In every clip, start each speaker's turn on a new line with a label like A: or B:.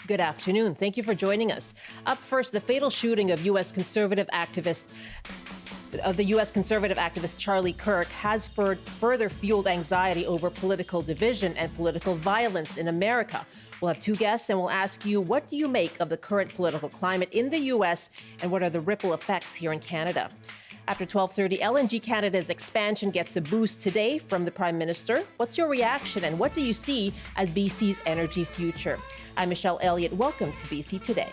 A: Good afternoon. Thank you for joining us. Up first, the fatal shooting of the U.S. conservative activist Charlie Kirk has further fueled anxiety over political division and political violence in America. We'll have two guests and we'll ask you, what do you make of the current political climate in the U.S. and what are the ripple effects here in Canada? After 12:30, LNG Canada's expansion gets a boost today from the Prime Minister. What's your reaction and what do you see as BC's energy future? I'm Michelle Elliott. Welcome to BC Today.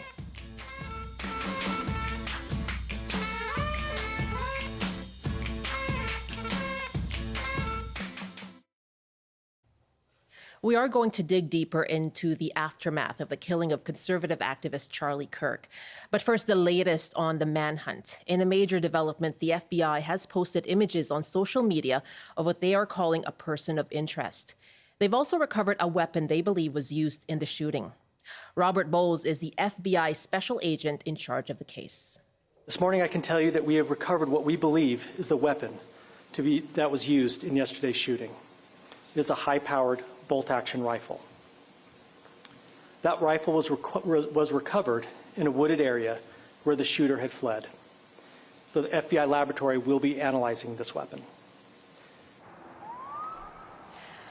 A: We are going to dig deeper into the aftermath of the killing of conservative activist Charlie Kirk. But first, the latest on the manhunt. In a major development, the FBI has posted images on social media of what they are calling a person of interest. They've also recovered a weapon they believe was used in the shooting. Robert Bowles is the FBI special agent in charge of the case.
B: This morning, I can tell you that we have recovered what we believe is the weapon that was used in yesterday's shooting. It is a high-powered bolt-action rifle. That rifle was recovered in a wooded area where the shooter had fled. So the FBI laboratory will be analyzing this weapon.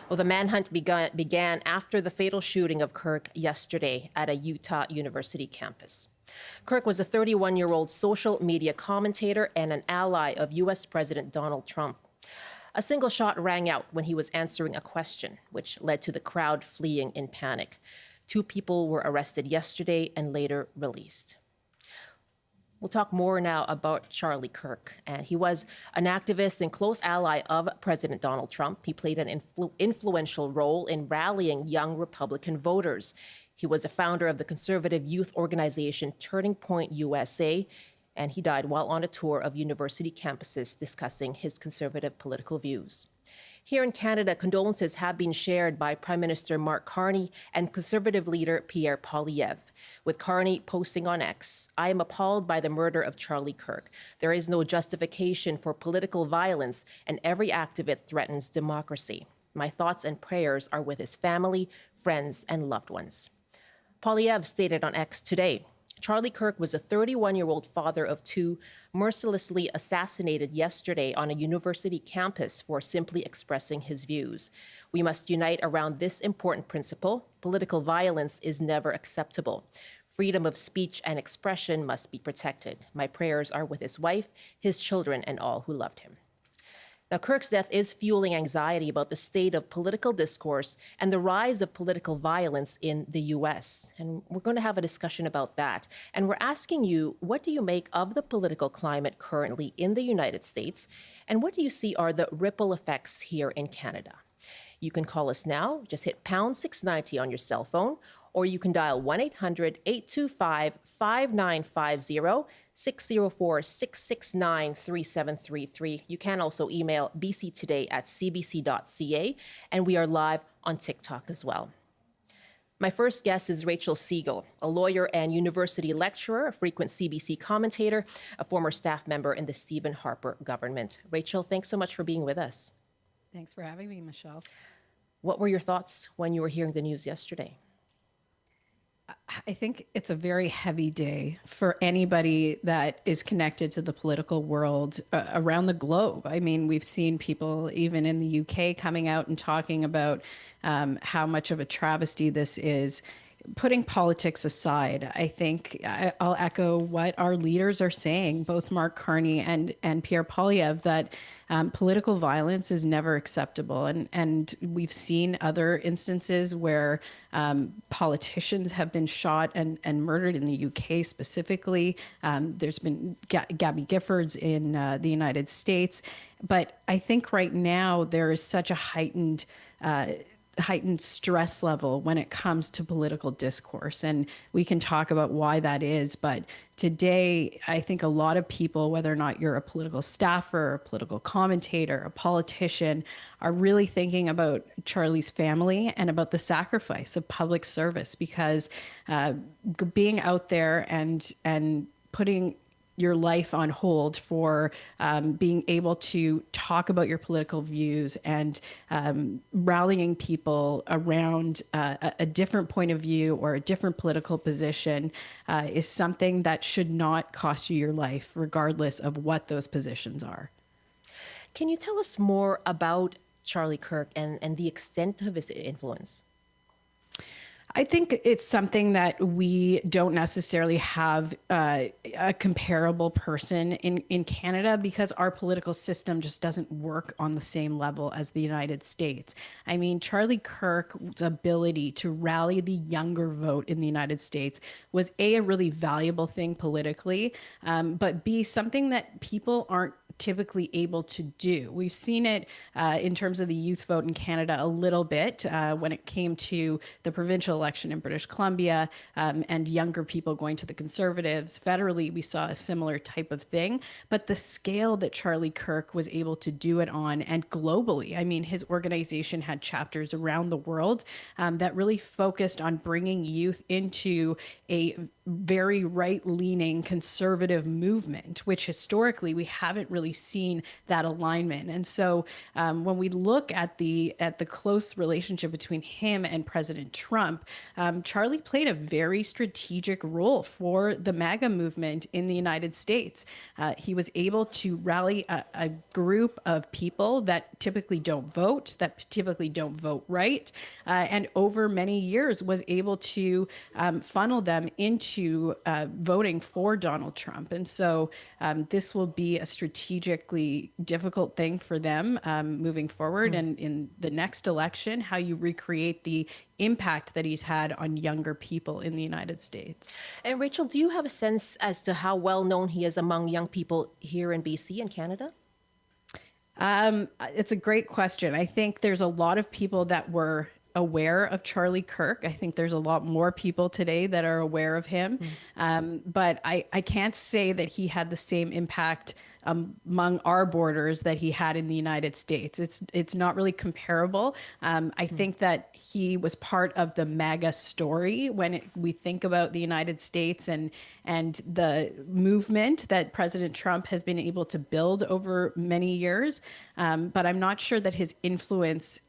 A: Well, the manhunt began after the fatal shooting of Kirk yesterday at a Utah University campus. Kirk was a 31-year-old social media commentator and an ally of U.S. President Donald Trump. A single shot rang out when he was answering a question, which led to the crowd fleeing in panic. 2 people were arrested yesterday and later released. We'll talk more now about Charlie Kirk. And he was an activist and close ally of President Donald Trump. He played an influential role in rallying young Republican voters. He was a founder of the conservative youth organization Turning Point USA, and he died while on a tour of university campuses discussing his conservative political views. Here in Canada, condolences have been shared by Prime Minister Mark Carney and Conservative leader Pierre Poilievre, with Carney posting on X, "I am appalled by the murder of Charlie Kirk. There is no justification for political violence, and every act of it threatens democracy. My thoughts and prayers are with his family, friends, and loved ones." Poilievre stated on X today, Charlie Kirk was a 31-year-old father of 2, mercilessly assassinated yesterday on a university campus for simply expressing his views. We must unite around this important principle. Political violence is never acceptable. Freedom of speech and expression must be protected. My prayers are with his wife, his children, and all who loved him. Now, Kirk's death is fueling anxiety about the state of political discourse and the rise of political violence in the U.S. And we're going to have a discussion about that. And we're asking you, what do you make of the political climate currently in the United States? And what do you see are the ripple effects here in Canada? You can call us now. Just hit pound 690 on your cell phone, or you can dial 1-800-825-5950, 604-669-3733. You can also email bctoday@cbc.ca, and we are live on TikTok as well. My first guest is Rachel Segal, a lawyer and university lecturer, a frequent CBC commentator, a former staff member in the Stephen Harper government. Rachel, thanks so much for being with us.
C: Thanks for having me, Michelle.
A: What were your thoughts when you were hearing the news yesterday?
C: I think it's a very heavy day for anybody that is connected to the political world around the globe. I mean, we've seen people even in the UK coming out and talking about how much of a travesty this is. Putting politics aside, I think I'll echo what our leaders are saying, both Mark Carney and Pierre Poilievre, that political violence is never acceptable. And we've seen other instances where politicians have been shot and murdered in the UK specifically. There's been Gabby Giffords in the United States. But I think right now there is such a heightened stress level when it comes to political discourse. And we can talk about why that is. But today, I think a lot of people, whether or not you're a political staffer, a political commentator, a politician, are really thinking about Charlie's family and about the sacrifice of public service, because being out there and putting your life on hold for being able to talk about your political views and rallying people around a different point of view or a different political position is something that should not cost you your life, regardless of what those positions are.
A: Can you tell us more about Charlie Kirk and the extent of his influence?
C: I think it's something that we don't necessarily have a comparable person in Canada because our political system just doesn't work on the same level as the United States. I mean, Charlie Kirk's ability to rally the younger vote in the United States was a really valuable thing politically, but B, something that people aren't typically able to do. We've seen it in terms of the youth vote in Canada a little bit when it came to the provincial election in British Columbia and younger people going to the Conservatives. Federally, we saw a similar type of thing, but the scale that Charlie Kirk was able to do it on and globally, I mean, his organization had chapters around the world that really focused on bringing youth into a very right-leaning conservative movement, which historically we haven't really seen that alignment. And so when we look at the close relationship between him and President Trump, Charlie played a very strategic role for the MAGA movement in the United States. He was able to rally a group of people that typically don't vote right, and over many years was able to funnel them into voting for Donald Trump. And so this will be a strategically difficult thing for them moving forward. And in the next election, how you recreate the impact that he's had on younger people in the United States.
A: And Rachel, do you have a sense as to how well known he is among young people here in BC and Canada?
C: It's a great question. I think there's a lot of people that were aware of Charlie Kirk. I think there's a lot more people today that are aware of him. But I can't say that he had the same impact among our borders that he had in the United States. It's not really comparable. I think that he was part of the MAGA story when we think about the United States and the movement that President Trump has been able to build over many years. But I'm not sure that his influence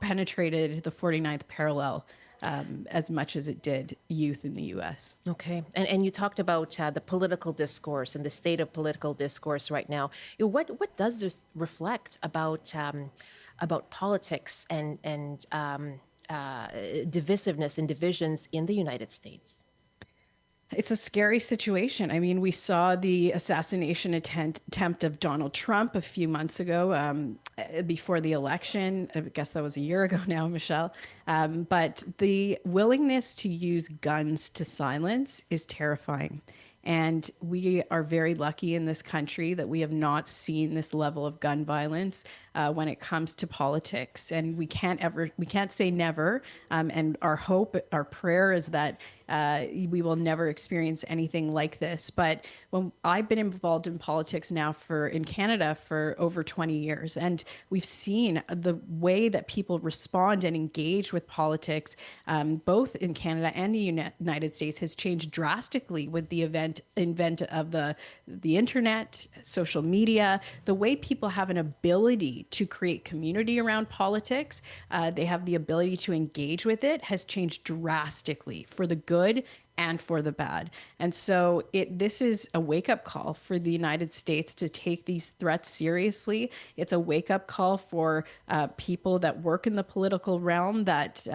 C: penetrated the 49th parallel as much as it did youth in the U.S.
A: Okay. And you talked about the political discourse and the state of political discourse right now. What does this reflect about politics and divisiveness and divisions in the United States?
C: It's a scary situation. I mean, we saw the assassination attempt of Donald Trump a few months ago before the election. I guess that was a year ago now, Michelle. But the willingness to use guns to silence is terrifying. And we are very lucky in this country that we have not seen this level of gun violence when it comes to politics. And we can't say never. And our hope, our prayer is that we will never experience anything like this. But when I've been involved in politics now in Canada for over 20 years, and we've seen the way that people respond and engage with politics, both in Canada and the United States, has changed drastically with the invent of the internet, social media, the way people have an ability to create community around politics. They have the ability to engage with it has changed drastically for the good and for the bad. And so this is a wake-up call for the United States to take these threats seriously. It's a wake-up call for people that work in the political realm that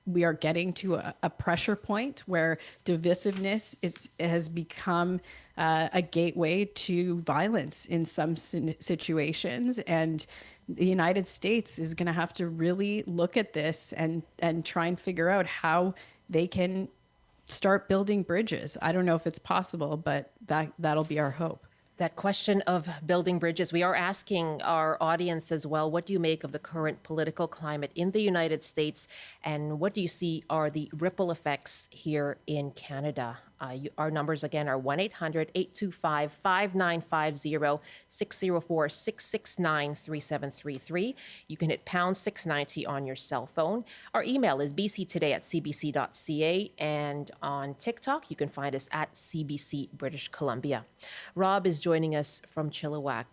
C: we are getting to a pressure point where divisiveness has become a gateway to violence in some situations. And the United States is going to have to really look at this and try and figure out how they can start building bridges. I don't know if it's possible, but that'll be our hope.
A: That question of building bridges, we are asking our audience as well, what do you make of the current political climate in the United States, and what do you see are the ripple effects here in Canada? Our numbers again are 1-800-825-5950, 604-669-3733. You can hit pound 690 on your cell phone. Our email is bctoday@cbc.ca, and on TikTok you can find us at CBC British Columbia. Rob is joining us from Chilliwack.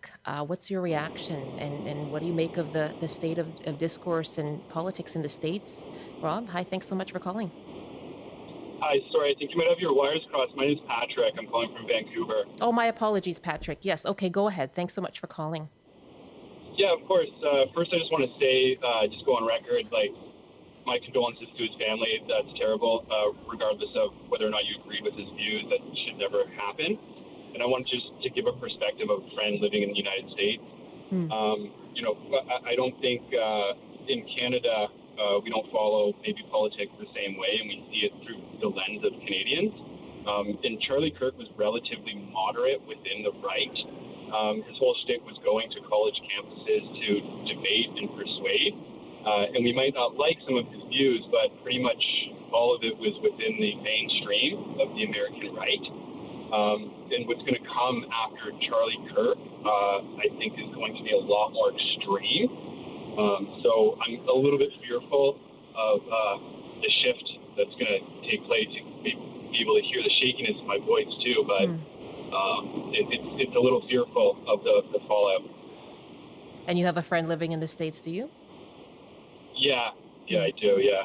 A: What's your reaction, and what do you make of the state of discourse and politics in the States? Rob, hi, thanks so much for calling.
D: Hi, sorry, I think you might have your wires crossed. My name is Patrick. I'm calling from Vancouver.
A: Oh, my apologies, Patrick. Yes, okay, go ahead. Thanks so much for calling.
D: Yeah, of course. First, I just want to say, just go on record, my condolences to his family. That's terrible. Regardless of whether or not you agree with his views, that should never happen. And I want just to give a perspective of a friend living in the United States. I don't think in Canada we don't follow maybe politics the same way, and we see it through the lens of Canadians. And Charlie Kirk was relatively moderate within the right. His whole shtick was going to college campuses to debate and persuade. And we might not like some of his views, but pretty much all of it was within the mainstream of the American right. And what's going to come after Charlie Kirk, I think, is going to be a lot more extreme. So I'm a little bit fearful of the shift that's going to take place. You can be able to hear the shakiness in my voice too, but it's a little fearful of the fallout.
A: And you have a friend living in the States, do you?
D: Yeah, I do, yeah.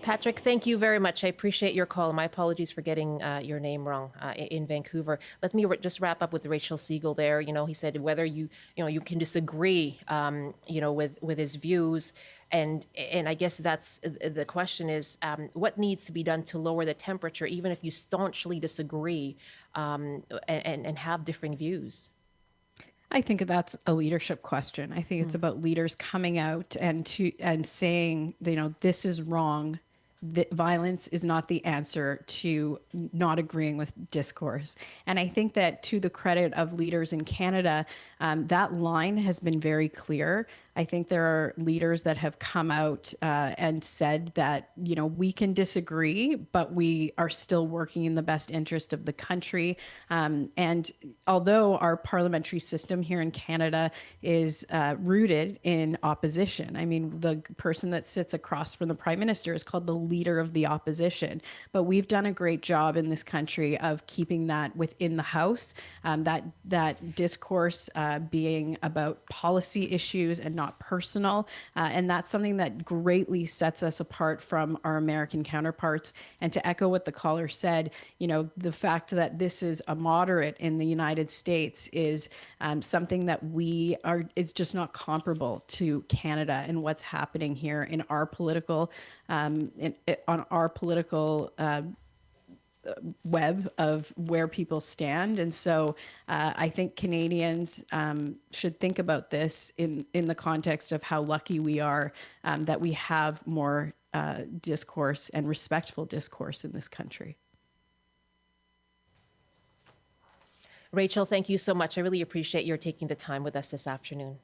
A: Patrick, thank you very much. I appreciate your call. My apologies for getting your name wrong in Vancouver. Let me just wrap up with Rachel Segal there. He said whether you can disagree, with his views. And I guess that's the question is, what needs to be done to lower the temperature, even if you staunchly disagree and have differing views?
C: I think that's a leadership question. I think it's about leaders coming out and saying, this is wrong. Violence is not the answer to not agreeing with discourse. And I think that to the credit of leaders in Canada, that line has been very clear. I think there are leaders that have come out and said that, we can disagree, but we are still working in the best interest of the country. And although our parliamentary system here in Canada is rooted in opposition, I mean, the person that sits across from the Prime Minister is called the leader of the opposition. But we've done a great job in this country of keeping that within the House, that discourse being about policy issues and not personal. And that's something that greatly sets us apart from our American counterparts. And to echo what the caller said, the fact that this is a moderate in the United States is something that is just not comparable to Canada and what's happening here in our political, on our political web of where people stand. And so I think Canadians should think about this in the context of how lucky we are that we have more discourse and respectful discourse in this country.
A: Rachel, thank you so much. I really appreciate your taking the time with us this afternoon.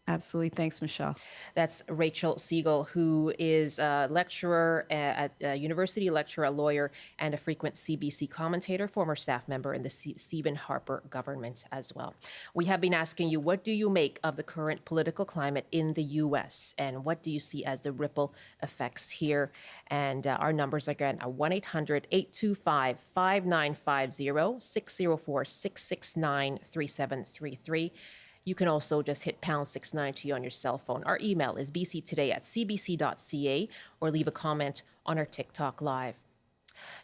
C: Absolutely. Thanks, Michelle.
A: That's Rachel Segal, who is a lecturer at a university lecturer, a lawyer, and a frequent CBC commentator, former staff member in the Stephen Harper government as well. We have been asking you, what do you make of the current political climate in the U.S., and what do you see as the ripple effects here? And our numbers again are 1-800-825-5950, 604-669-3733. You can also just hit pound 690 on your cell phone. Our email is bctoday@cbc.ca, or leave a comment on our TikTok Live.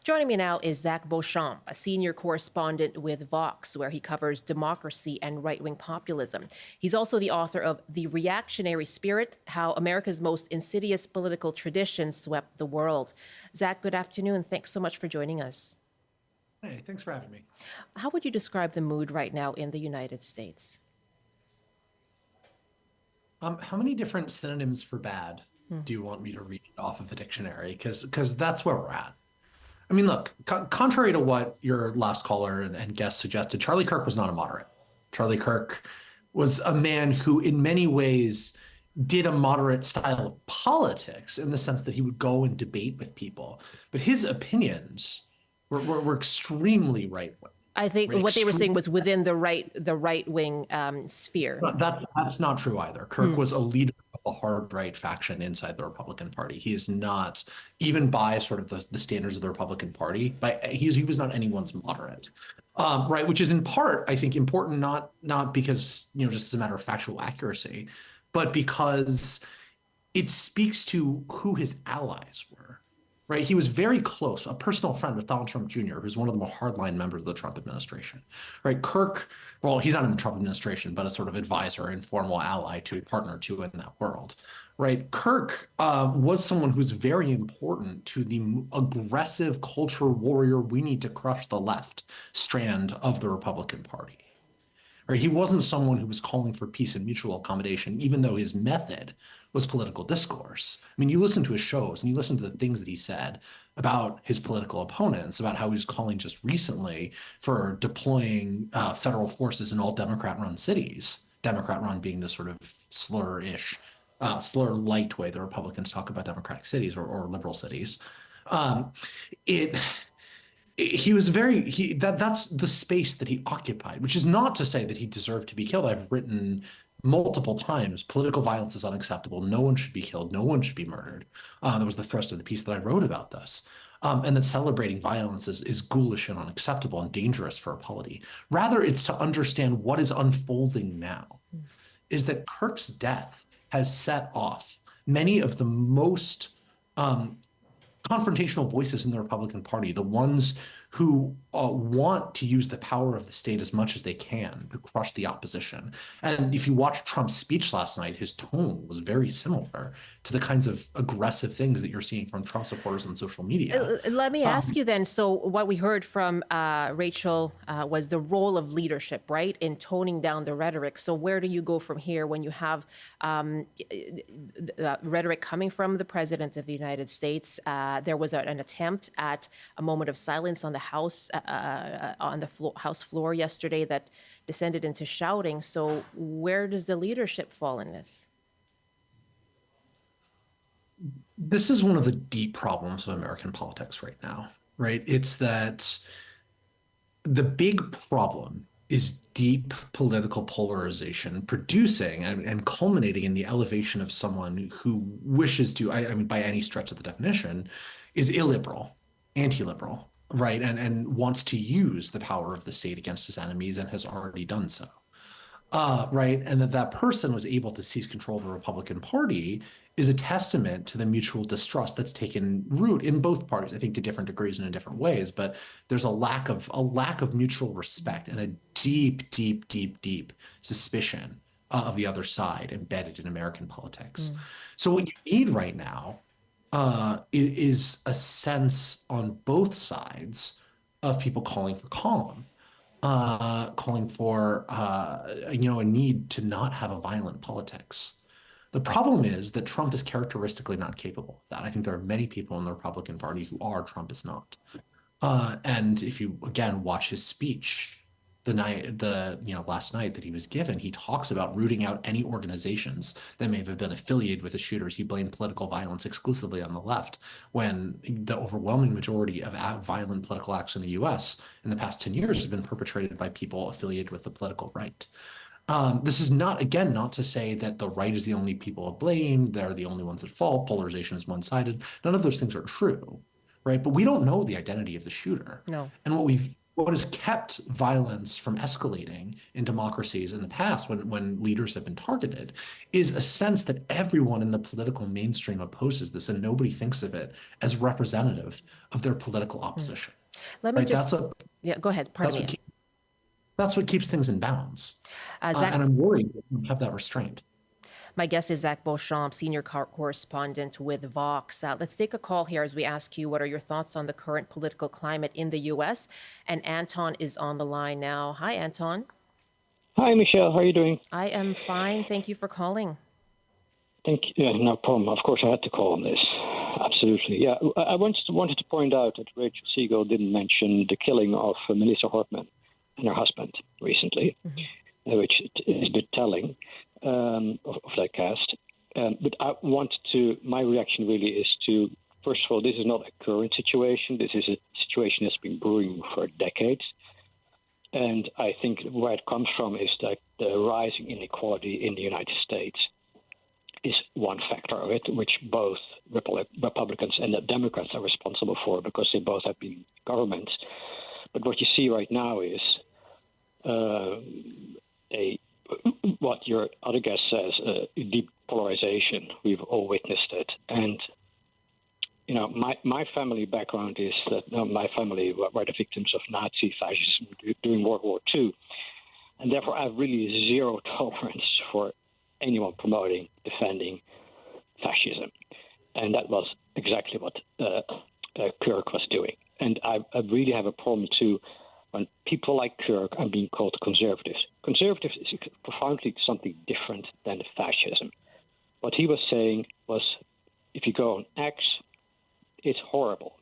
A: Joining me now is Zach Beauchamp, a senior correspondent with Vox, where he covers democracy and right-wing populism. He's also the author of The Reactionary Spirit: How America's Most Insidious Political Tradition Swept the World. Zach, good afternoon. Thanks so much for joining us.
E: Hey, thanks for having me.
A: How would you describe the mood right now in the United States?
E: How many different synonyms for bad do you want me to read off of a dictionary? Because that's where we're at. I mean, look, contrary to what your last caller and guest suggested, Charlie Kirk was not a moderate. Charlie Kirk was a man who, in many ways, did a moderate style of politics in the sense that he would go and debate with people. But his opinions We're extremely right-wing.
A: I think what they were saying was within the right wing sphere.
E: That's not true either. Kirk was a leader of the hard right faction inside the Republican Party. He is not, even by sort of the standards of the Republican Party, he was not anyone's moderate. Right, which is in part, I think, important not because, just as a matter of factual accuracy, but because it speaks to who his allies were. Right, he was very close, a personal friend with Donald Trump Jr., who's one of the more hardline members of the Trump administration. Right, Kirk, well, he's not in the Trump administration, but a sort of advisor, informal ally to a partner to in that world. Right, Kirk was someone who's very important to the aggressive culture warrior, we need to crush the left strand of the Republican Party. Right, he wasn't someone who was calling for peace and mutual accommodation, even though his method was political discourse. I mean, you listen to his shows and you listen to the things that he said about his political opponents, about how he was calling just recently for deploying federal forces in all Democrat-run cities, Democrat-run being the sort of slur-ish, slur-light way the Republicans talk about Democratic cities or liberal cities. He was that's the space that he occupied, which is not to say that he deserved to be killed. I've written multiple times, political violence is unacceptable. No one should be killed. No one should be murdered. That was the thrust of the piece that I wrote about this. And that celebrating violence is ghoulish and unacceptable and dangerous for a polity. Rather, it's to understand what is unfolding now, is that Kirk's death has set off many of the most confrontational voices in the Republican Party, the ones who want to use the power of the state as much as they can to crush the opposition. And if you watch Trump's speech last night, his tone was very similar to the kinds of aggressive things that you're seeing from Trump supporters on social media.
A: Let me ask you then, so what we heard from Rachel was the role of leadership, right, in toning down the rhetoric. So where do you go from here when you have rhetoric coming from the President of the United States? There was an attempt at a moment of silence on the House House floor yesterday that descended into shouting. So where does the leadership fall in this?
E: This is one of the deep problems of American politics right now, right? It's that the big problem is deep political polarization producing and culminating in the elevation of someone who wishes to, I mean, by any stretch of the definition, is illiberal, anti-liberal, right? And wants to use the power of the state against his enemies and has already done so, right? And that person was able to seize control of the Republican Party is a testament to the mutual distrust that's taken root in both parties, I think to different degrees and in different ways, but there's a lack of mutual respect and a deep, deep, deep, deep suspicion of the other side embedded in American politics. So what you need right now is a sense on both sides of people calling for calm, calling for a need to not have a violent politics. The problem is that Trump is characteristically not capable of that. I think there are many people in the Republican Party who are. Trump is not. And if you again watch his speech last night that he was given, he talks about rooting out any organizations that may have been affiliated with the shooters. He blamed political violence exclusively on the left, when the overwhelming majority of violent political acts in the U.S. in the past 10 years have been perpetrated by people affiliated with the political right. This is not to say that the right is the only people to blame. They're the only ones at fault. Polarization is one-sided. None of those things are true, right? But we don't know the identity of the shooter.
A: No.
E: And what has kept violence from escalating in democracies in the past when leaders have been targeted is a sense that everyone in the political mainstream opposes this and nobody thinks of it as representative of their political opposition.
A: Let me
E: right?
A: just... go ahead. Pardon me.
E: That's what keeps things in balance.
A: Zach,
E: and I'm worried that we don't have that restraint.
A: My guest is Zach Beauchamp, senior correspondent with Vox. Let's take a call here as we ask you what are your thoughts on the current political climate in the U.S. And Anton is on the line now. Hi, Anton.
F: Hi, Michelle. How are you doing?
A: I am fine. Thank you for calling.
F: Thank you. Yeah, no problem. Of course, I had to call on this. Absolutely. Yeah, I wanted to point out that Rachel Segal didn't mention the killing of Melissa Hortman and her husband recently, which is a bit telling of that cast. But my reaction really is to First of all, this is not a current situation. This is a situation that's been brewing for decades. And I think where it comes from is that the rising inequality in the United States is one factor of it, which both Republicans and the Democrats are responsible for because they both have been governments. But what you see right now is what your other guest says, deep polarization. We've all witnessed it. And, you know, my family background is that my family were the victims of Nazi fascism during World War II. And therefore, I have really zero tolerance for anyone promoting, defending fascism. And that was exactly what Kirk was doing. And I really have a problem, too, when people like Kirk are being called conservatives. Conservatives is profoundly something different than fascism. What he was saying was, if you go on X, it's horrible.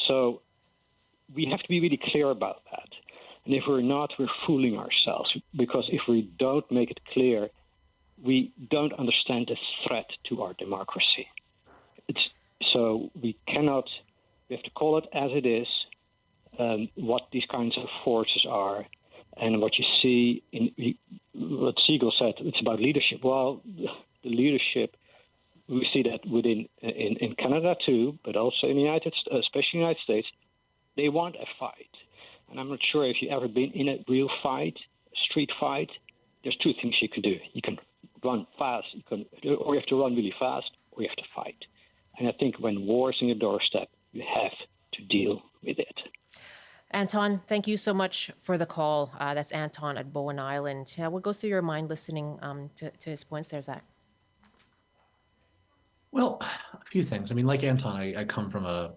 F: So we have to be really clear about that. And if we're not, we're fooling ourselves. Because if we don't make it clear, we don't understand the threat to our democracy. So we have to call it as it is, what these kinds of forces are. And what you see in what Segal said, it's about leadership. Well, the leadership, we see that in Canada too, but also in especially in the United States, they want a fight. And I'm not sure if you've ever been in a real fight, a street fight. There's two things you can do. You can run fast, or you have to run really fast, or you have to fight. And I think when war is on your doorstep, you have to deal with it.
A: Anton, thank you so much for the call. That's Anton at Bowen Island. What goes through your mind listening to his points there, Zach?
E: Well, a few things. I mean, like Anton, I come from a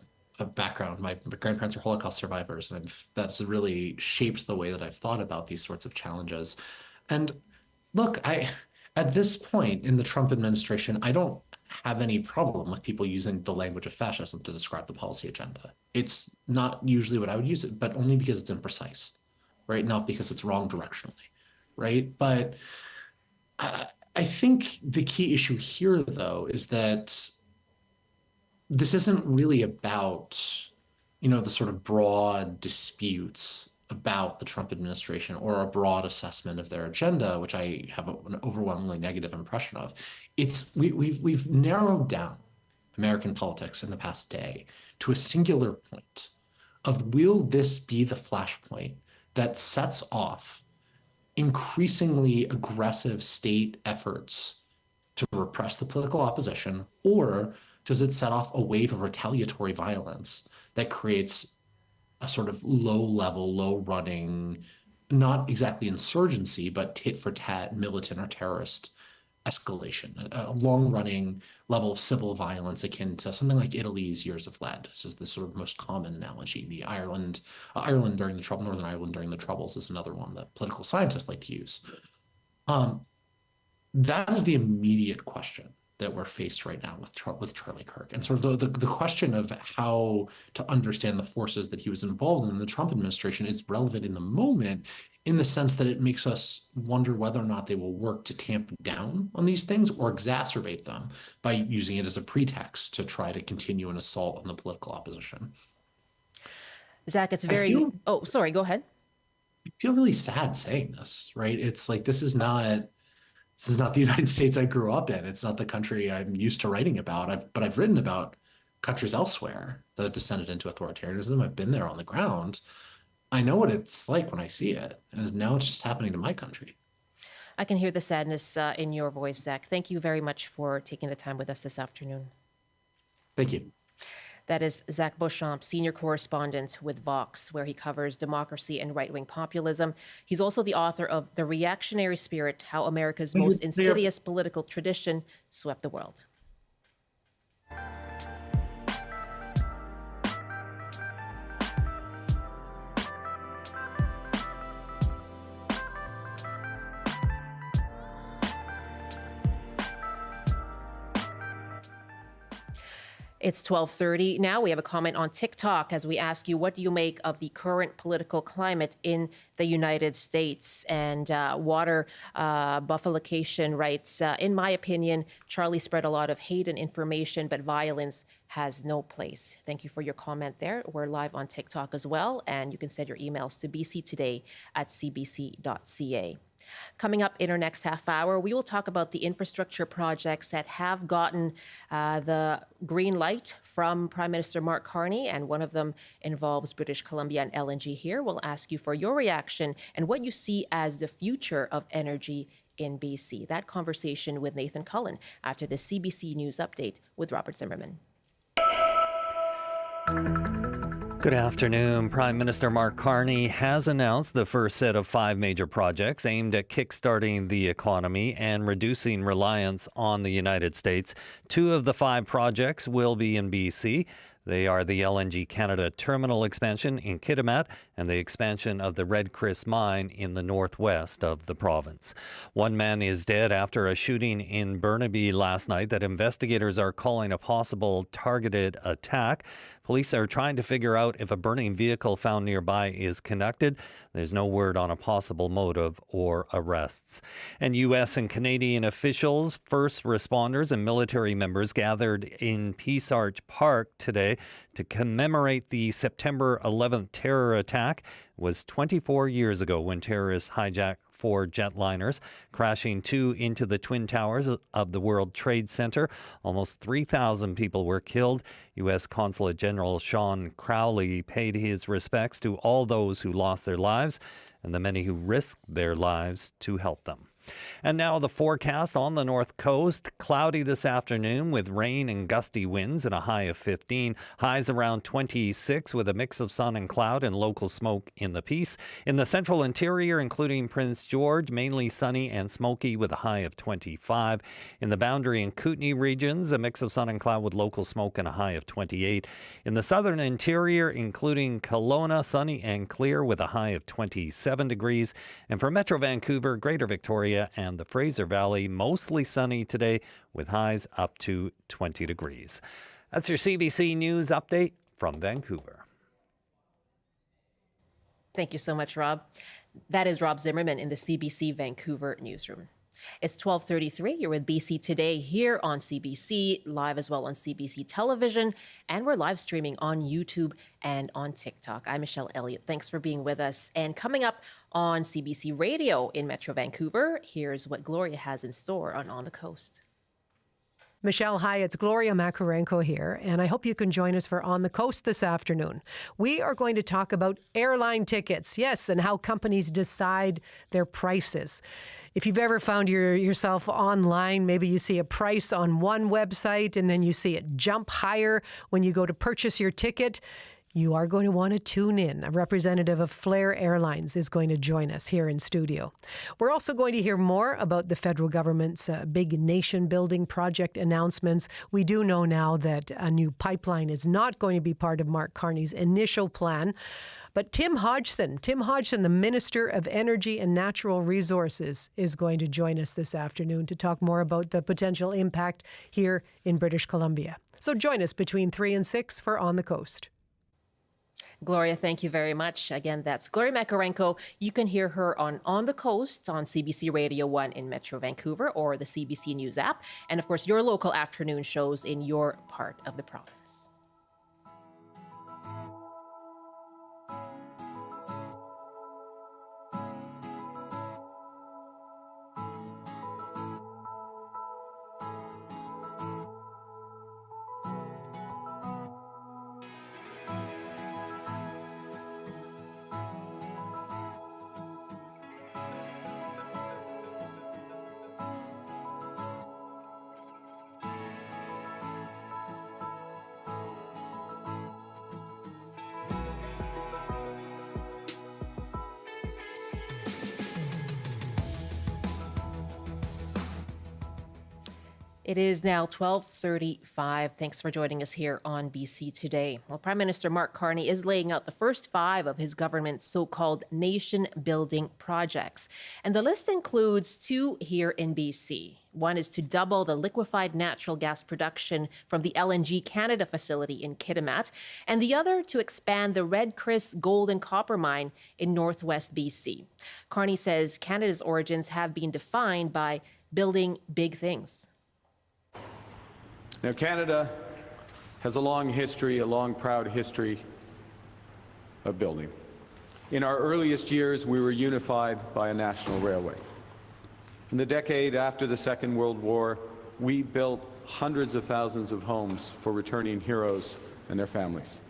E: background. My grandparents are Holocaust survivors, and that's really shaped the way that I've thought about these sorts of challenges. And look, at this point in the Trump administration, I don't have any problem with people using the language of fascism to describe the policy agenda. It's not usually what I would use it, but only because it's imprecise, right? Not because it's wrong directionally, right? But I think the key issue here, though, is that this isn't really about, the sort of broad disputes about the Trump administration or a broad assessment of their agenda, which I have an overwhelmingly negative impression of. We've narrowed down American politics in the past day to a singular point of, will this be the flashpoint that sets off increasingly aggressive state efforts to repress the political opposition, or does it set off a wave of retaliatory violence that creates a sort of low-level, low-running, not exactly insurgency, but tit-for-tat militant or terrorist escalation, a long-running level of civil violence akin to something like Italy's Years of Lead. This is the sort of most common analogy. The Ireland during the Troubles, Northern Ireland during the Troubles is another one that political scientists like to use. That is the immediate question that we're faced right now with Charlie Kirk, and sort of the question of how to understand the forces that he was involved in the Trump administration is relevant in the moment, in the sense that it makes us wonder whether or not they will work to tamp down on these things or exacerbate them by using it as a pretext to try to continue an assault on the political opposition.
A: Zach, it's very... Oh, sorry, go ahead.
E: I feel really sad saying this, right? It's like, this is not the United States I grew up in. It's not the country I'm used to writing about. But I've written about countries elsewhere that have descended into authoritarianism. I've been there on the ground. I know what it's like when I see it. And now it's just happening to my country.
A: I can hear the sadness in your voice, Zach. Thank you very much for taking the time with us this afternoon.
E: Thank you.
A: That is Zach Beauchamp, senior correspondent with Vox, where he covers democracy and right-wing populism. He's also the author of The Reactionary Spirit: How America's Most Insidious Political Tradition Swept the World. It's 12:30 now. We have a comment on TikTok as we ask you, what do you make of the current political climate in the United States? And Water Buffalocation writes, in my opinion, Charlie spread a lot of hate and information, but violence has no place. Thank you for your comment there. We're live on TikTok as well, and you can send your emails to bctoday@cbc.ca. Coming up in our next half hour, we will talk about the infrastructure projects that have gotten the green light from Prime Minister Mark Carney, and one of them involves British Columbia and LNG here. We'll ask you for your reaction and what you see as the future of energy in BC. That conversation with Nathan Cullen after the CBC News Update with Robert Zimmerman.
G: Good afternoon. Prime Minister Mark Carney has announced the first set of 5 major projects aimed at kickstarting the economy and reducing reliance on the United States. 2 of the 5 projects will be in BC. They are the LNG Canada terminal expansion in Kitimat and the expansion of the Red Chris mine in the northwest of the province. 1 man is dead after a shooting in Burnaby last night that investigators are calling a possible targeted attack. Police are trying to figure out if a burning vehicle found nearby is connected. There's no word on a possible motive or arrests. And U.S. and Canadian officials, first responders, and military members gathered in Peace Arch Park today to commemorate the September 11th terror attack. It was 24 years ago when terrorists hijacked 4 jetliners, crashing 2 into the Twin Towers of the World Trade Center. Almost 3,000 people were killed. U.S. Consulate General Sean Crowley paid his respects to all those who lost their lives and the many who risked their lives to help them. And now the forecast on the north coast. Cloudy this afternoon with rain and gusty winds and a high of 15. Highs around 26 with a mix of sun and cloud and local smoke in the Peace. In the central interior, including Prince George, mainly sunny and smoky with a high of 25. In the Boundary and Kootenay regions, a mix of sun and cloud with local smoke and a high of 28. In the southern interior, including Kelowna, sunny and clear with a high of 27 degrees. And for Metro Vancouver, Greater Victoria, and the Fraser Valley, mostly sunny today with highs up to 20 degrees. That's your CBC News Update from Vancouver.
A: Thank you so much, Rob. That is Rob Zimmerman in the CBC Vancouver newsroom. It's 12:33. You're with BC Today here on CBC, live as well on CBC Television, and we're live streaming on YouTube and on TikTok. I'm Michelle Elliott. Thanks for being with us. And coming up on CBC Radio in Metro Vancouver, here's what Gloria has in store on the Coast.
H: Michelle, hi, it's Gloria Makarenko here, and I hope you can join us for On the Coast this afternoon. We are going to talk about airline tickets, yes, and how companies decide their prices. If you've ever found yourself online, maybe you see a price on one website and then you see it jump higher when you go to purchase your ticket, you are going to want to tune in. A representative of Flair Airlines is going to join us here in studio. We're also going to hear more about the federal government's big nation-building project announcements. We do know now that a new pipeline is not going to be part of Mark Carney's initial plan. But Tim Hodgson, the Minister of Energy and Natural Resources, is going to join us this afternoon to talk more about the potential impact here in British Columbia. So join us between 3 and 6 for On the Coast.
A: Gloria, thank you very much. Again, that's Gloria Makarenko. You can hear her on the Coast on CBC Radio 1 in Metro Vancouver or the CBC News app. And of course, your local afternoon shows in your part of the province. It is now 12:35. Thanks for joining us here on BC Today. Well, Prime Minister Mark Carney is laying out the first 5 of his government's so-called nation-building projects. And the list includes 2 here in BC. One is to double the liquefied natural gas production from the LNG Canada facility in Kitimat, and the other to expand the Red Chris gold and copper mine in northwest BC. Carney says Canada's origins have been defined by building big things.
I: Now, Canada has a long history, a long, proud history of building. In our earliest years, we were unified by a national railway. In the decade after the Second World War, we built hundreds of thousands of homes for returning heroes and their families.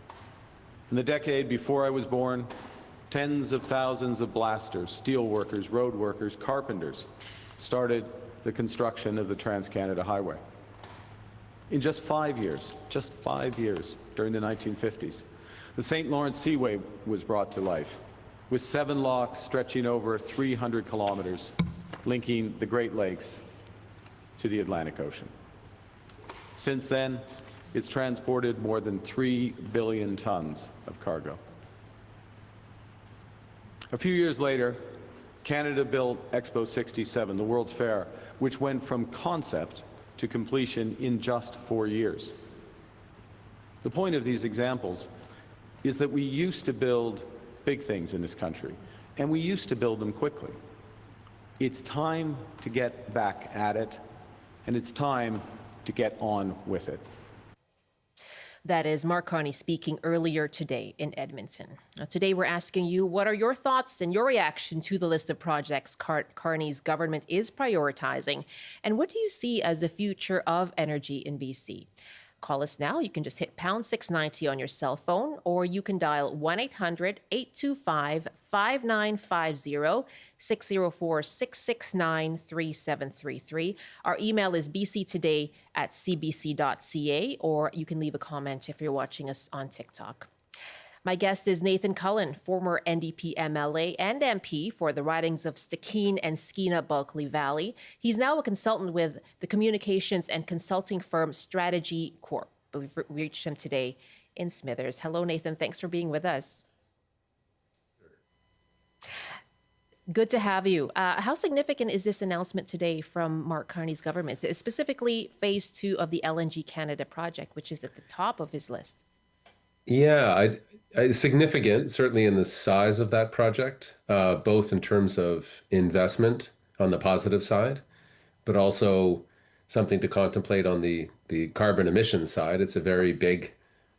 I: In the decade before I was born, tens of thousands of blasters, steel workers, road workers, carpenters started the construction of the Trans-Canada Highway. In just 5 years, during the 1950s, the St. Lawrence Seaway was brought to life, with 7 locks stretching over 300 kilometers, linking the Great Lakes to the Atlantic Ocean. Since then, it's transported more than 3 billion tons of cargo. A few years later, Canada built Expo 67, the World's Fair, which went from concept to completion in just 4 years. The point of these examples is that we used to build big things in this country, and we used to build them quickly. It's time to get back at it, and it's time to get on with it.
A: That is Mark Carney speaking earlier today in Edmonton. Now, today we're asking you, what are your thoughts and your reaction to the list of projects Carney's government is prioritizing? And what do you see as the future of energy in BC? Call us now. You can just hit pound 690 on your cell phone, or you can dial 1-800-825-5950, 604-669-3733. Our email is bctoday@cbc.ca, or you can leave a comment if you're watching us on TikTok. My guest is Nathan Cullen, former NDP MLA and MP for the ridings of Stikine and Skeena-Bulkley Valley. He's now a consultant with the communications and consulting firm Strategy Corp. But we've reached him today in Smithers. Hello, Nathan. Thanks for being with us. Good to have you. How significant is this announcement today from Mark Carney's government, specifically Phase 2 of the LNG Canada project, which is at the top of his list?
J: Yeah, significant, certainly in the size of that project, both in terms of investment on the positive side, but also something to contemplate on the carbon emissions side. It's a very big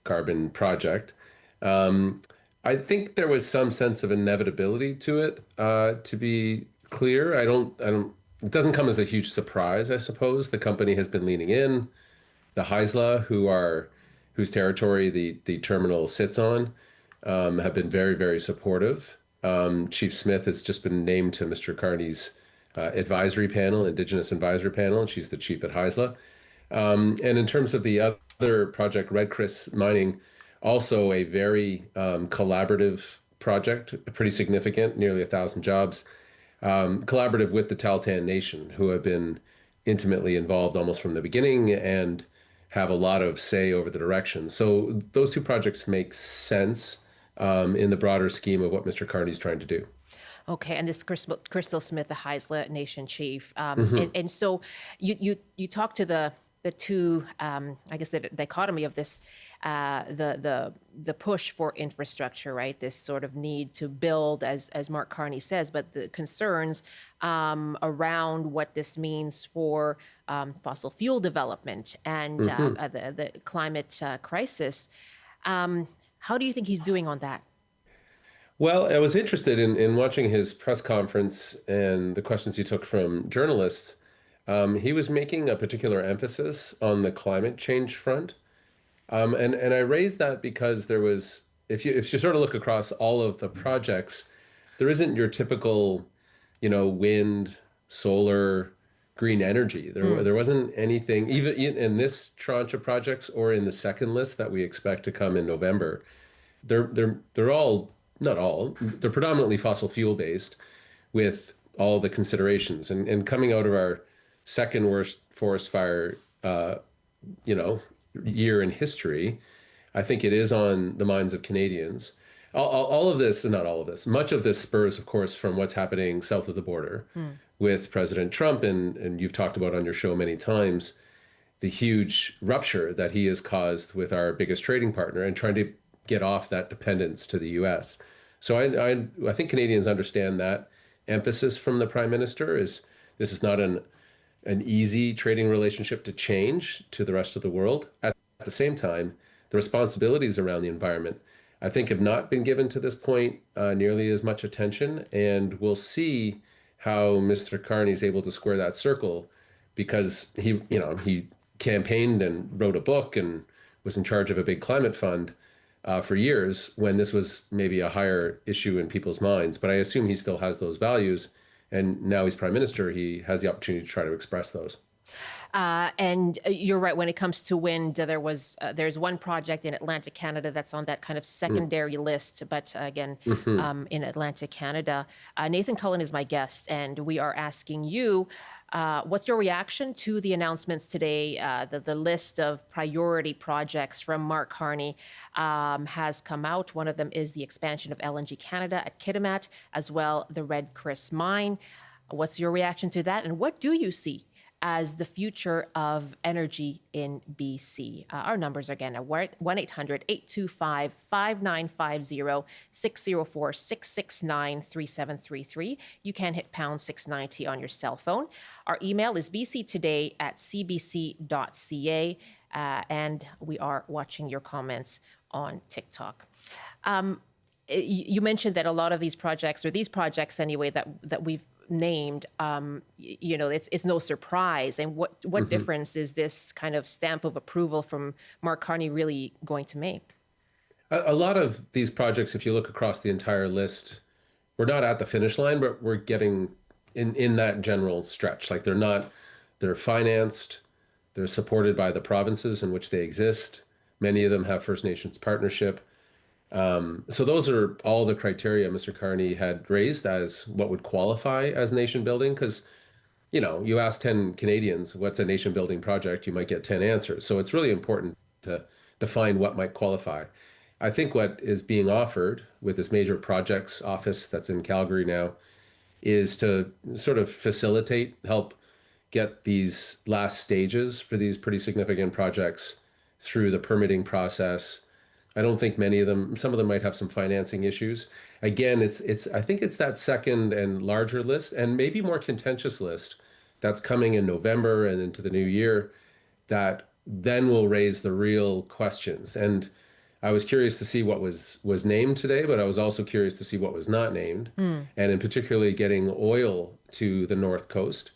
J: carbon project. I think there was some sense of inevitability to it, to be clear. It doesn't come as a huge surprise, I suppose. The company has been leaning in. The Haisla, whose territory the terminal sits on, have been very, very supportive. Chief Smith has just been named to Mr. Carney's advisory panel, Indigenous advisory panel, and she's the chief at Haisla. And in terms of the other project, Red Chris Mining, also a very collaborative project, pretty significant, nearly 1,000 jobs, collaborative with the Tahltan Nation, who have been intimately involved almost from the beginning and have a lot of say over the direction. So those 2 projects make sense in the broader scheme of what Mr. Carney's trying to do.
A: Okay, and this Crystal Smith, the Haisla Nation chief, and so you talked to the 2, I guess the dichotomy of this, the push for infrastructure, right? This sort of need to build, as Mark Carney says, but the concerns around what this means for fossil fuel development and the climate crisis. How do you think he's doing on that?
J: Well, I was interested in watching his press conference and the questions he took from journalists. He was making a particular emphasis on the climate change front. And I raised that because there was, if you sort of look across all of the projects, there isn't your typical, wind, solar, green energy. There wasn't anything, even in this tranche of projects or in the second list that we expect to come in November. They're all, not all, they're predominantly fossil fuel based with all the considerations. And coming out of our second worst forest fire year in history. I think it is on the minds of Canadians. All of this, and not all of this, much of this spurs, of course, from what's happening south of the border with President Trump, and you've talked about on your show many times, the huge rupture that he has caused with our biggest trading partner and trying to get off that dependence to the U.S. So I think Canadians understand that emphasis from the Prime Minister is this is not an easy trading relationship to change to the rest of the world. At the same time, the responsibilities around the environment, I think, have not been given to this point nearly as much attention. And we'll see how Mr. Carney is able to square that circle, because he campaigned and wrote a book and was in charge of a big climate fund for years when this was maybe a higher issue in people's minds. But I assume he still has those values. And now he's Prime Minister, he has the opportunity to try to express those.
A: And you're right, when it comes to wind, there's one project in Atlantic Canada that's on that kind of secondary list, but again, in Atlantic Canada. Nathan Cullen is my guest, and we are asking you, what's your reaction to the announcements today? The list of priority projects from Mark Carney has come out. One of them is the expansion of LNG Canada at Kitimat, as well the Red Chris mine. What's your reaction to that, and what do you see as the future of energy in BC? Our numbers again are 1-800-825-5950, 604-669-3733. You can hit pound 690 on your cell phone. Our email is bctoday@cbc.ca, and we are watching your comments on TikTok. You mentioned that a lot of these projects, or these projects anyway, that we've named, it's no surprise. And what difference is this kind of stamp of approval from Mark Carney really going to make?
J: A lot of these projects, if you look across the entire list, we're not at the finish line, but we're getting in that general stretch. Like they're financed, they're supported by the provinces in which they exist. Many of them have First Nations partnership. So those are all the criteria Mr. Carney had raised as what would qualify as nation building. Because, you ask 10 Canadians, what's a nation building project, you might get 10 answers. So it's really important to define what might qualify. I think what is being offered with this major projects office that's in Calgary now is to sort of help get these last stages for these pretty significant projects through the permitting process. I don't think some of them might have some financing issues. Again, I think it's that second and larger list, and maybe more contentious list that's coming in November and into the new year, that then will raise the real questions. And I was curious to see what was named today, but I was also curious to see what was not named. And in particularly getting oil to the North Coast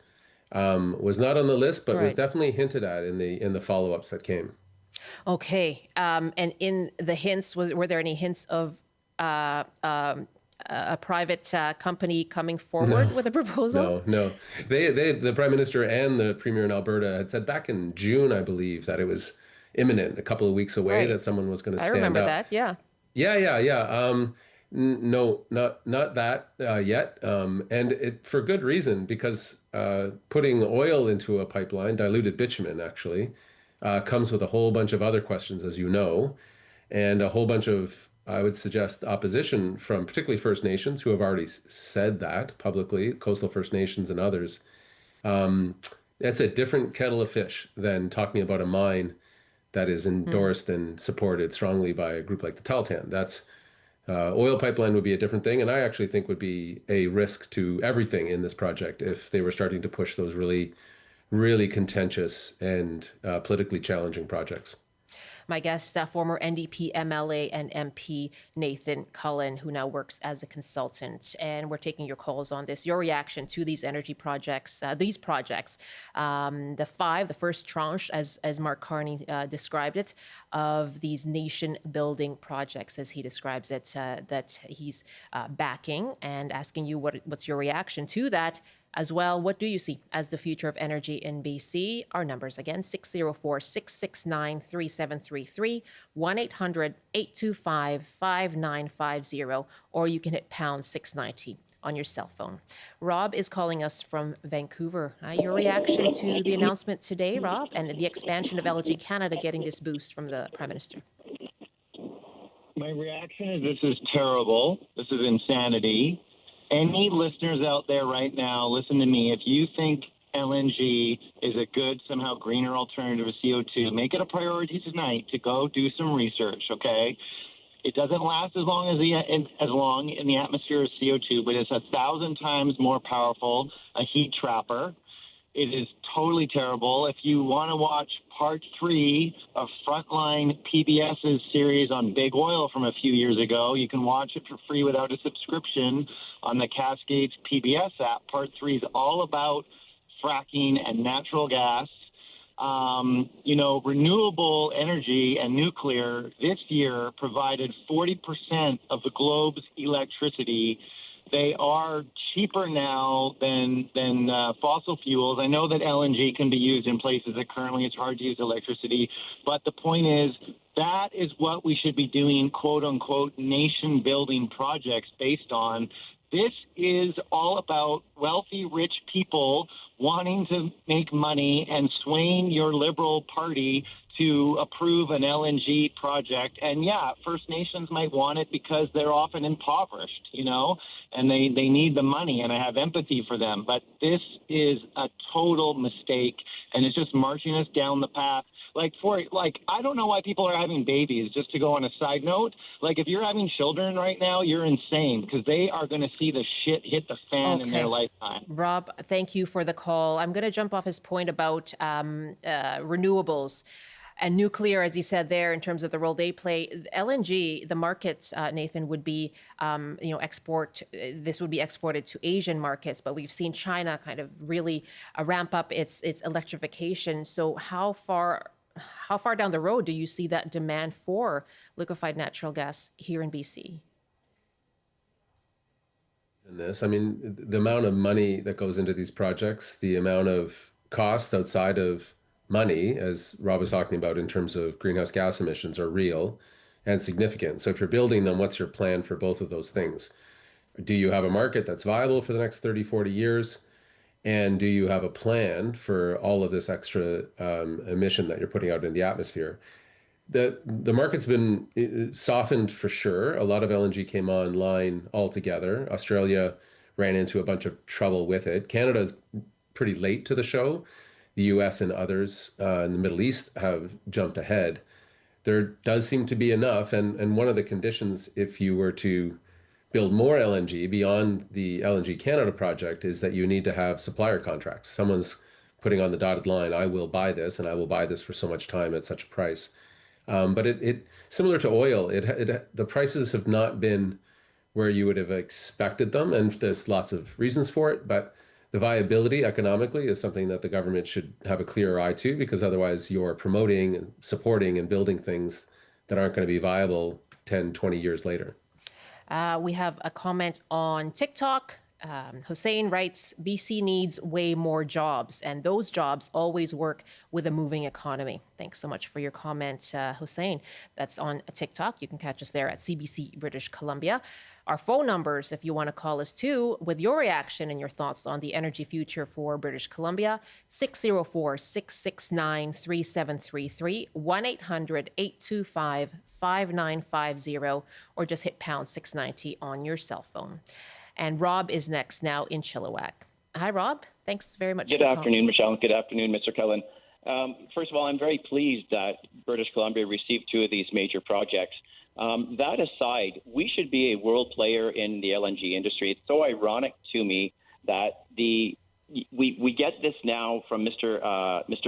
J: was not on the list, but was definitely hinted at in the follow-ups that came.
A: Okay. And in the hints, were there any hints of a private company coming forward with a proposal?
J: No. The Prime Minister and the Premier in Alberta had said back in June, I believe, that it was imminent, a couple of weeks away, that someone was going to stand up.
A: I remember that, yeah.
J: Yeah. No, not that yet. And for good reason, because putting oil into a pipeline, diluted bitumen actually, comes with a whole bunch of other questions, as you know, and a whole bunch of, I would suggest, opposition from particularly First Nations, who have already said that publicly, coastal First Nations and others. That's a different kettle of fish than talking about a mine that is endorsed and supported strongly by a group like the Tahltan. That's oil pipeline would be a different thing, and I actually think would be a risk to everything in this project if they were starting to push those really contentious and politically challenging projects.
A: My guest, former NDP MLA and MP Nathan Cullen, who now works as a consultant. And we're taking your calls on this. Your reaction to these energy projects, the first tranche, as Mark Carney described it, of these nation-building projects, as he describes it, that he's backing, and asking you what's your reaction to that. As well, what do you see as the future of energy in BC? Our numbers again, 604-669-3733, 1-800-825-5950, or you can hit pound 690 on your cell phone. Rob is calling us from Vancouver. Your reaction to the announcement today, Rob, and the expansion of LNG Canada getting this boost from the Prime Minister?
K: My reaction is this is terrible. This is insanity. Any listeners out there right now, listen to me. If you think LNG is a good, somehow greener alternative to CO2, make it a priority tonight to go do some research, okay? It doesn't last as long in the atmosphere as CO2, but it's 1,000 times more powerful, a heat trapper. It is totally terrible. If you want to watch part 3 of Frontline PBS's series on big oil from a few years ago, you can watch it for free without a subscription on the Cascades PBS app. Part 3 is all about fracking and natural gas. Renewable energy and nuclear this year provided 40% of the globe's electricity. They are cheaper now than fossil fuels. I know that LNG can be used in places that currently it's hard to use electricity, but the point is that is what we should be doing, quote unquote, nation building projects based on. This is all about wealthy, rich people wanting to make money and swaying your Liberal Party to approve an LNG project. And yeah, First Nations might want it because they're often impoverished, and they need the money, and I have empathy for them. But this is a total mistake, and it's just marching us down the path. I don't know why people are having babies, just to go on a side note. If you're having children right now, you're insane because they are going to see the shit hit the fan in their lifetime.
A: Rob, thank you for the call. I'm going to jump off his point about renewables and nuclear, as he said there, in terms of the role they play. LNG, the markets, Nathan, would be, this would be exported to Asian markets, but we've seen China kind of really ramp up its electrification. So how far down the road do you see that demand for liquefied natural gas here in BC?
J: In this, the amount of money that goes into these projects, the amount of cost outside of money, as Rob was talking about in terms of greenhouse gas emissions, are real and significant. So if you're building them, what's your plan for both of those things? Do you have a market that's viable for the next 30, 40 years? And do you have a plan for all of this extra emission that you're putting out in the atmosphere? The market's been softened for sure. A lot of LNG came online altogether. Australia ran into a bunch of trouble with it. Canada's pretty late to the show. The US and others in the Middle East have jumped ahead. There does seem to be enough. And one of the conditions, if you were to build more LNG beyond the LNG Canada project, is that you need to have supplier contracts. Someone's putting on the dotted line, I will buy this, and I will buy this for so much time at such a price. But it similar to oil, the prices have not been where you would have expected them. And there's lots of reasons for it, but the viability economically is something that the government should have a clearer eye to, because otherwise you're promoting and supporting and building things that aren't going to be viable 10, 20 years later.
A: We have a comment on TikTok. Hussein writes, BC needs way more jobs, and those jobs always work with a moving economy. Thanks so much for your comment, Hussein. That's on TikTok. You can catch us there at CBC British Columbia. Our phone numbers, if you want to call us too, with your reaction and your thoughts on the energy future for British Columbia, 604-669-3733, 1-800-825-5950, or just hit pound 690 on your cell phone. And Rob is next now in Chilliwack. Hi, Rob. Thanks very much.
L: Good afternoon, Michelle. Good afternoon, Mr. Cullen. First of all, I'm very pleased that British Columbia received 2 of these major projects. That aside, we should be a world player in the LNG industry. It's so ironic to me that we get this now from Mr.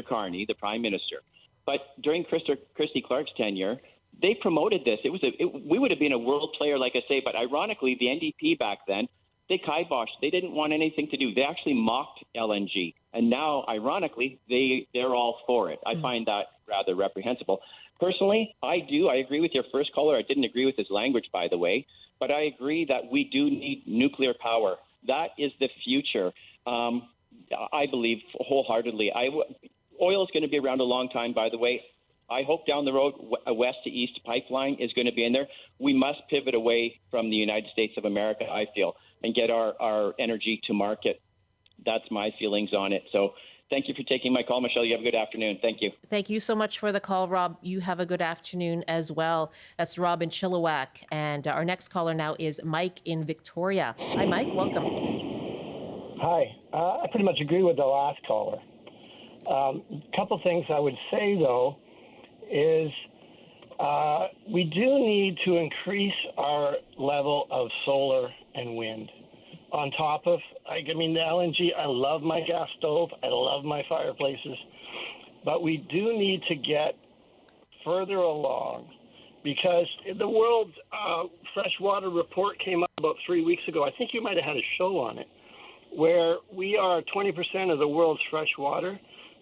L: Carney, the Prime Minister. But during Christy Clark's tenure, they promoted this. We would have been a world player, like I say, but ironically, the NDP back then, they kiboshed. They didn't want anything to do. They actually mocked LNG. And now, ironically, they're all for it. I find that rather reprehensible. Personally, I agree with your first caller. I didn't agree with his language, by the way, but I agree that we do need nuclear power. That is the future. I believe wholeheartedly. Oil is going to be around a long time, by the way. I hope down the road a west to east pipeline is going to be in there. We must pivot away from the United States of America, I feel. and get our energy to market. That's my feelings on it. So thank you for taking my call, Michelle. You have a good afternoon. Thank you.
A: Thank you so much for the call, Rob. You have a good afternoon as well. That's Rob in Chilliwack. And our next caller now is Mike in Victoria. Hi, Mike. Welcome.
M: Hi. I pretty much agree with the last caller. A couple things I would say, though, is we do need to increase our level of solar and wind. On top of, the LNG, I love my gas stove, I love my fireplaces, but we do need to get further along because the World Freshwater Report came up about 3 weeks ago. I think you might have had a show on it, where we are 20% of the world's fresh water,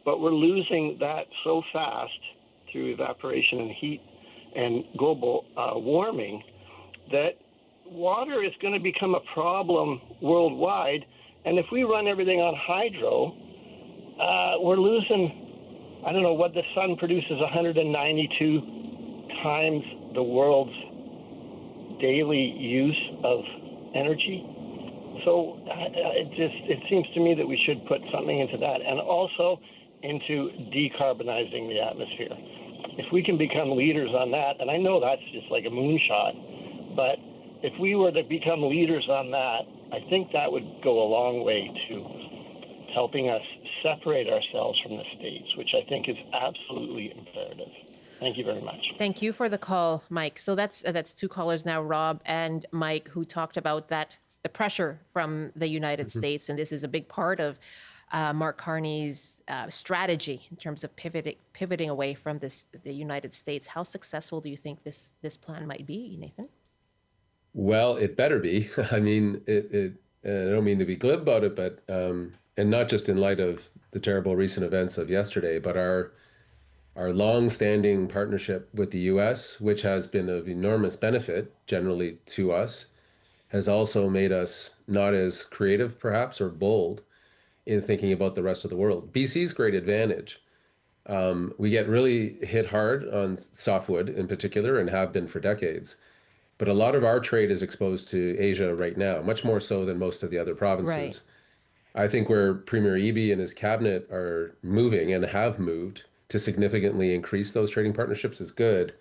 M: but we're losing that so fast through evaporation and heat and global warming that water is going to become a problem worldwide. And if we run everything on hydro, we're losing, I don't know, what the sun produces 192 times the world's daily use of energy. So it seems to me that we should put something into that, and also into decarbonizing the atmosphere. If we can become leaders on that, and I know that's just like a moonshot, but if we were to become leaders on that, I think that would go a long way to helping us separate ourselves from the States, which I think is absolutely imperative. Thank you very much.
A: Thank you for the call, Mike. So that's two callers now, Rob and Mike, who talked about that, the pressure from the United States. And this is a big part of Mark Carney's strategy in terms of pivoting away from the United States. How successful do you think this plan might be, Nathan?
J: Well, it better be. I mean, I don't mean to be glib about it, but and not just in light of the terrible recent events of yesterday, but our long-standing partnership with the U.S., which has been of enormous benefit generally to us, has also made us not as creative, perhaps, or bold in thinking about the rest of the world. BC's great advantage. We get really hit hard on softwood in particular, and have been for decades. But a lot of our trade is exposed to Asia right now, much more so than most of the other provinces. Right. I think where Premier Eby and his cabinet are moving and have moved to significantly increase those trading partnerships is good.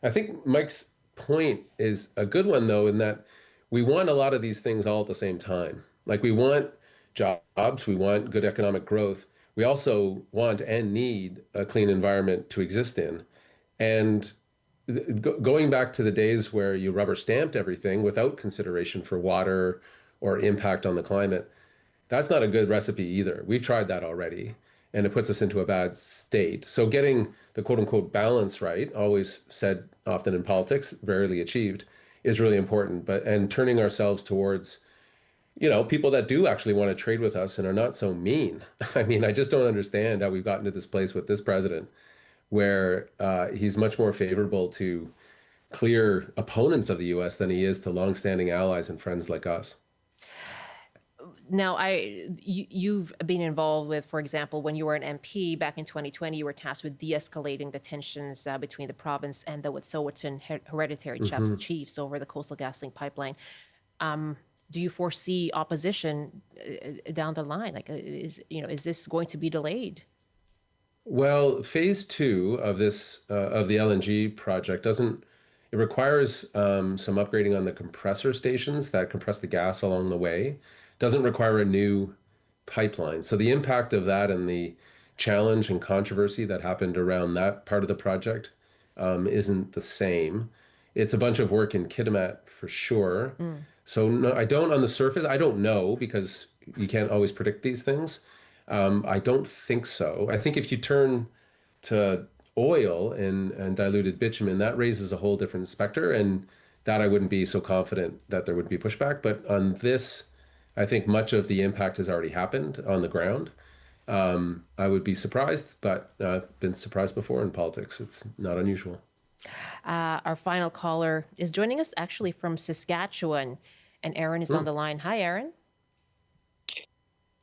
J: I think Mike's point is a good one, though, in that we want a lot of these things all at the same time. Like, we want jobs, we want good economic growth. We also want and need a clean environment to exist in. And going back to the days where you rubber stamped everything without consideration for water or impact on the climate, that's not a good recipe either. We've tried that already, and it puts us into a bad state. So getting the quote unquote balance right, always said often in politics, rarely achieved, is really important. And turning ourselves towards, people that do actually want to trade with us and are not so mean. I mean, I just don't understand how we've gotten to this place with this president, where he's much more favorable to clear opponents of the U.S. than he is to longstanding allies and friends like us.
A: Now, you've been involved with, for example, when you were an MP back in 2020, you were tasked with de-escalating the tensions between the province and the Wet'suwet'en hereditary chiefs over the Coastal GasLink pipeline. Do you foresee opposition down the line? Like, is this going to be delayed?
J: Well, phase 2 of this of the LNG project it requires some upgrading on the compressor stations that compress the gas along the way. Doesn't require a new pipeline. So the impact of that and the challenge and controversy that happened around that part of the project isn't the same. It's a bunch of work in Kitimat for sure. So no, I don't, on the surface, I don't know, because you can't always predict these things. I don't think so. I think if you turn to oil and diluted bitumen, that raises a whole different specter, and that I wouldn't be so confident that there would be pushback. But on this, I think much of the impact has already happened on the ground. I would be surprised, but I've been surprised before in politics. It's not unusual.
A: Our final caller is joining us actually from Saskatchewan, and Aaron is on the line. Hi, Aaron.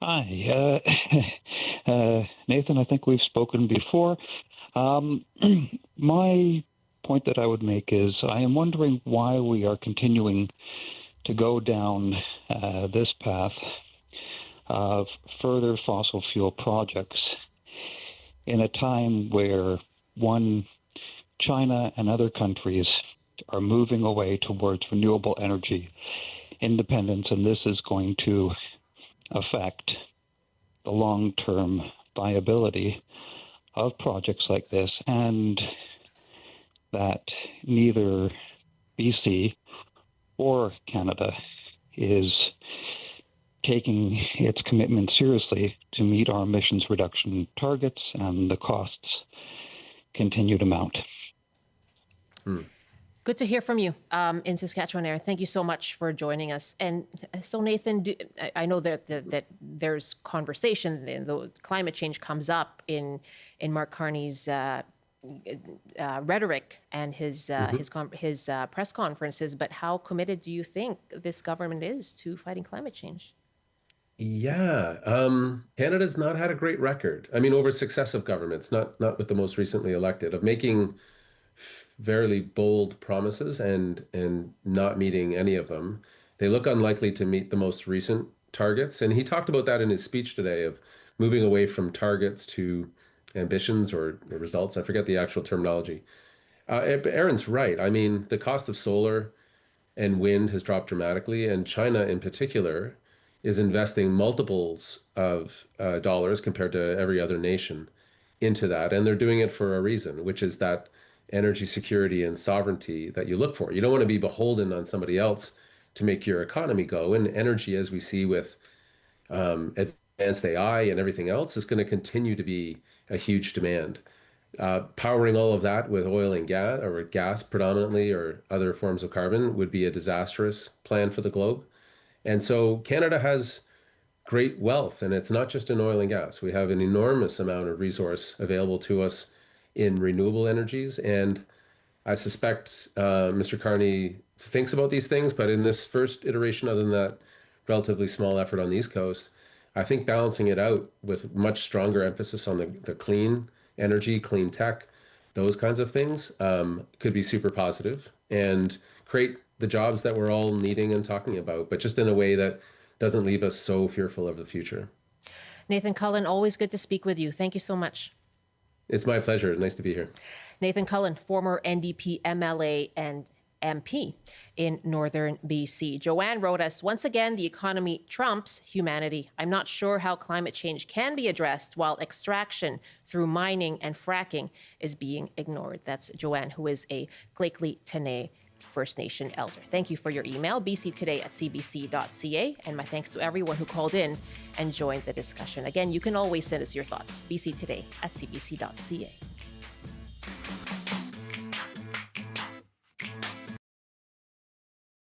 N: Hi, Nathan. I think we've spoken before. My point that I would make is I am wondering why we are continuing to go down this path of further fossil fuel projects in a time where, one, China and other countries are moving away towards renewable energy independence, and this is going to affect the long-term viability of projects like this, and that neither BC or Canada is taking its commitment seriously to meet our emissions reduction targets, and the costs continue to mount.
A: Good to hear from you in Saskatchewan area. Thank you so much for joining us. And so, Nathan, I know that there's conversation, and the climate change comes up in Mark Carney's rhetoric and his press conferences. But how committed do you think this government is to fighting climate change?
J: Yeah, Canada's not had a great record. I mean, over successive governments, not with the most recently elected, of making fairly bold promises and not meeting any of them. They look unlikely to meet the most recent targets. And he talked about that in his speech today, of moving away from targets to ambitions or results. I forget the actual terminology. Aaron's right. I mean, the cost of solar and wind has dropped dramatically, and China in particular is investing multiples of dollars compared to every other nation into that. And they're doing it for a reason, which is that energy security and sovereignty that you look for. You don't want to be beholden on somebody else to make your economy go. And energy, as we see with advanced AI and everything else, is going to continue to be a huge demand. Powering all of that with oil and gas, or gas predominantly, or other forms of carbon, would be a disastrous plan for the globe. And so Canada has great wealth, and it's not just in oil and gas. We have an enormous amount of resource available to us in renewable energies. And I suspect Mr. Carney thinks about these things, but in this first iteration, other than that relatively small effort on the East Coast, I think balancing it out with much stronger emphasis on the clean energy, clean tech, those kinds of things could be super positive and create the jobs that we're all needing and talking about, but just in a way that doesn't leave us so fearful of the future.
A: Nathan Cullen, always good to speak with you. Thank you so much.
J: It's my pleasure. Nice to be here.
A: Nathan Cullen, former NDP MLA and MP in northern BC. Joanne wrote us, once again, the economy trumps humanity. I'm not sure how climate change can be addressed while extraction through mining and fracking is being ignored. That's Joanne, who is a Glackley Tenay First Nation elder. Thank you for your email, bctoday@cbc.ca. And my thanks to everyone who called in and joined the discussion. Again, you can always send us your thoughts, bctoday@cbc.ca.